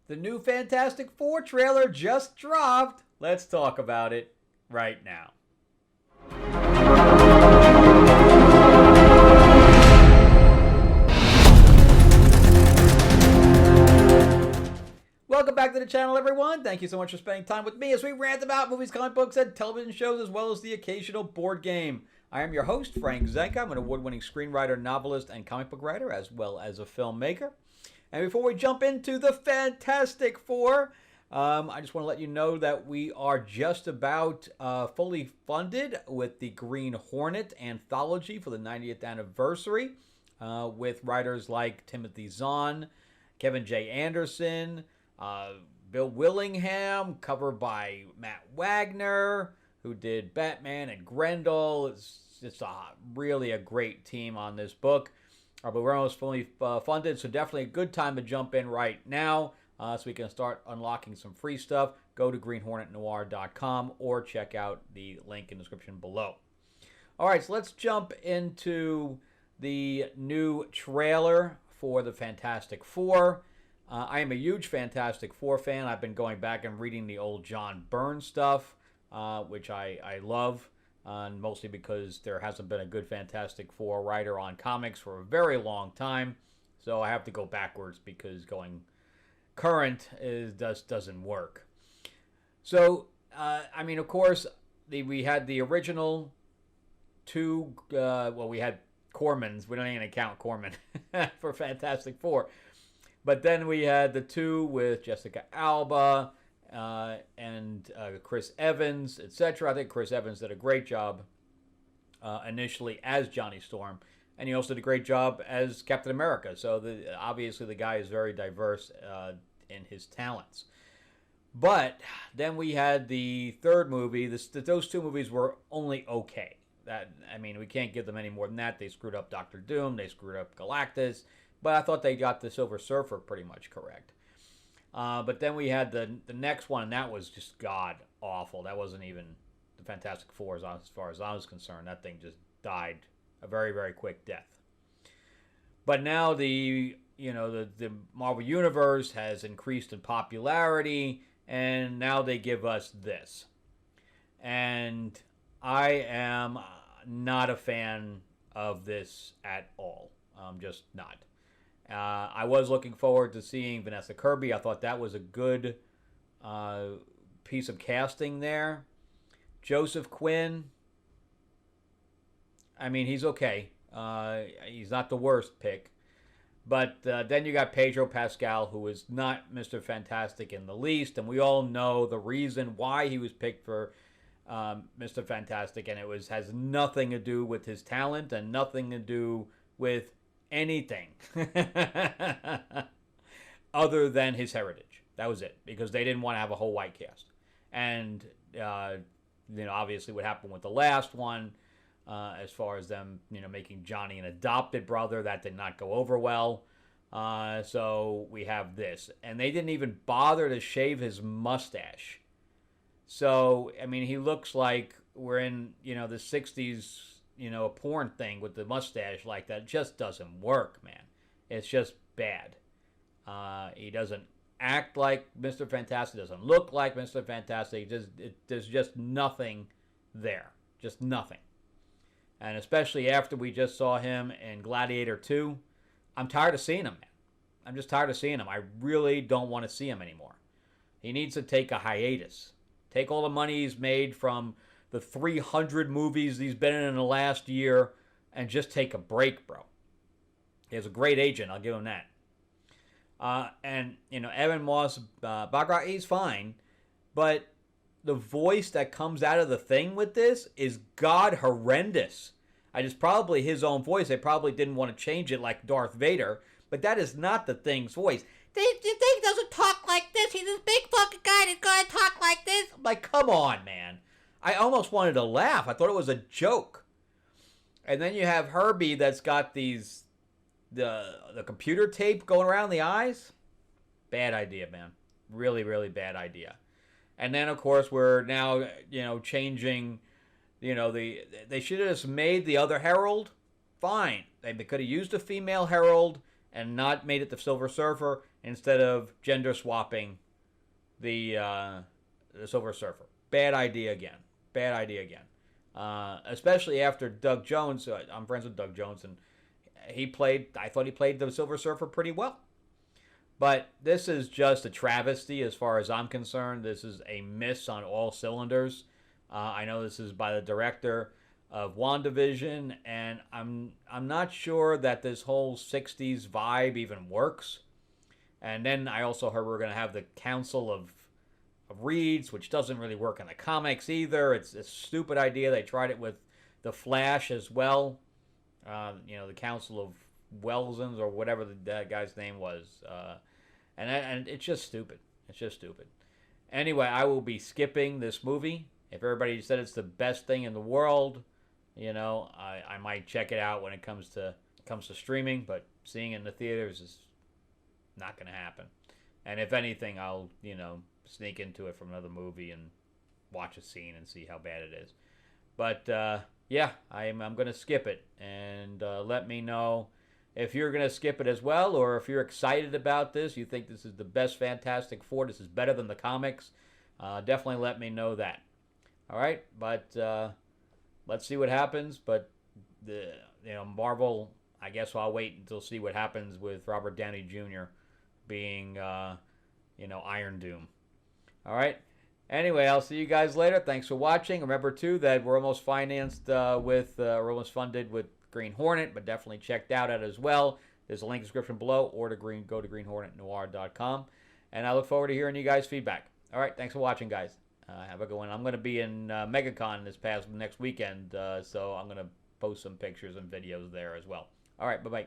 The new Fantastic Four trailer just dropped. Let's talk about it right now. Welcome back to the channel, everyone. Thank you so much for spending time with me as we rant about movies, comic books, and television shows, as well as the occasional board game. I am your host, Frank Zenka. I'm an award-winning screenwriter, novelist, and comic book writer, as well as a filmmaker. And before we jump into the Fantastic Four, I just want to let you know that we are just about fully funded with the Green Hornet anthology for the 90th anniversary, with writers like Timothy Zahn, Kevin J. Anderson, Bill Willingham, covered by Matt Wagner, who did Batman and Grendel. It's really a great team on this book. But we're almost fully funded, so definitely a good time to jump in right now so we can start unlocking some free stuff. Go to greenhornetnoir.com or check out the link in the description below. All right, so let's jump into the new trailer for the Fantastic Four. I am a huge Fantastic Four fan. I've been going back and reading the old John Byrne stuff, which I love. Mostly because there hasn't been a good Fantastic Four writer on comics for a very long time. So I have to go backwards because going current doesn't work. So, of course, we had the original two, we had Cormans. We don't even count Corman for Fantastic Four. But then we had the two with Jessica Alba, and Chris Evans, etc. I think Chris Evans did a great job initially as Johnny Storm, and he also did a great job as Captain America. So obviously the guy is very diverse in his talents. But then we had the third movie. Those two movies were only okay. We can't give them any more than that. They screwed up Doctor Doom. They screwed up Galactus. But I thought they got the Silver Surfer pretty much correct. But then we had the next one, and that was just god awful. That wasn't even the Fantastic Four as far as I was concerned. That thing just died a very, very quick death. But now the Marvel Universe has increased in popularity, and now they give us this. And I am not a fan of this at all. I'm just not. I was looking forward to seeing Vanessa Kirby. I thought that was a good piece of casting there. Joseph Quinn, he's okay. He's not the worst pick. But then you got Pedro Pascal, who is not Mr. Fantastic in the least. And we all know the reason why he was picked for Mr. Fantastic. And has nothing to do with his talent and nothing to do with anything other than his heritage. That was it, because they didn't want to have a whole white cast. And obviously what happened with the last one, as far as them making Johnny an adopted brother, that did not go over well. So we have this, and they didn't even bother to shave his mustache. So he looks like we're in the 60s, a porn thing with the mustache like that. It just doesn't work, man. It's just bad. He doesn't act like Mr. Fantastic, doesn't look like Mr. Fantastic. There's just nothing there. Just nothing. And especially after we just saw him in Gladiator 2, I'm tired of seeing him, man. I'm just tired of seeing him. I really don't want to see him anymore. He needs to take a hiatus. Take all the money he's made from the 300 movies he's been in the last year and just take a break, bro. He has a great agent, I'll give him that. Evan Moss Baccarat, he's fine, but the voice that comes out of the thing with this is god horrendous. It's probably his own voice. They probably didn't want to change it like Darth Vader, but that is not the Thing's voice. The Thing doesn't talk like this. He's this big fucking guy that's gonna talk like this. I'm like, come on, man. I almost wanted to laugh. I thought it was a joke. And then you have Herbie that's got the computer tape going around the eyes. Bad idea, man. Really, really bad idea. And then, of course, we're now, changing, they should have just made the other Herald. Fine. They could have used a female Herald and not made it the Silver Surfer, instead of gender swapping the Silver Surfer. Bad idea again. Bad idea again. Especially after Doug Jones. I'm friends with Doug Jones, and I thought he played the Silver Surfer pretty well. But this is just a travesty as far as I'm concerned. This is a miss on all cylinders. I know this is by the director of WandaVision, and I'm not sure that this whole 60s vibe even works. And then I also heard we're going to have the Council of Reeds, which doesn't really work in the comics either. It's a stupid idea. They tried it with the Flash as well. The Council of Wellsons or whatever that guy's name was. And it's just stupid. It's just stupid. Anyway, I will be skipping this movie. If everybody said it's the best thing in the world, I might check it out when it comes to streaming, but seeing it in the theaters is not going to happen. And if anything, I'll, sneak into it from another movie and watch a scene and see how bad it is. But, I'm going to skip it. And let me know if you're going to skip it as well, or if you're excited about this, you think this is the best Fantastic Four, this is better than the comics, definitely let me know that. All right, but let's see what happens. But Marvel, I guess I'll wait until see what happens with Robert Downey Jr. being, Iron Doom. All right. Anyway, I'll see you guys later. Thanks for watching. Remember too that we're almost financed we're almost funded with Green Hornet, but definitely checked out it as well. There's a link in the description below, or go to greenhornetnoir.com. And I look forward to hearing you guys' feedback. All right. Thanks for watching, guys. Have a good one. I'm going to be in MegaCon next weekend, so I'm going to post some pictures and videos there as well. All right, bye-bye.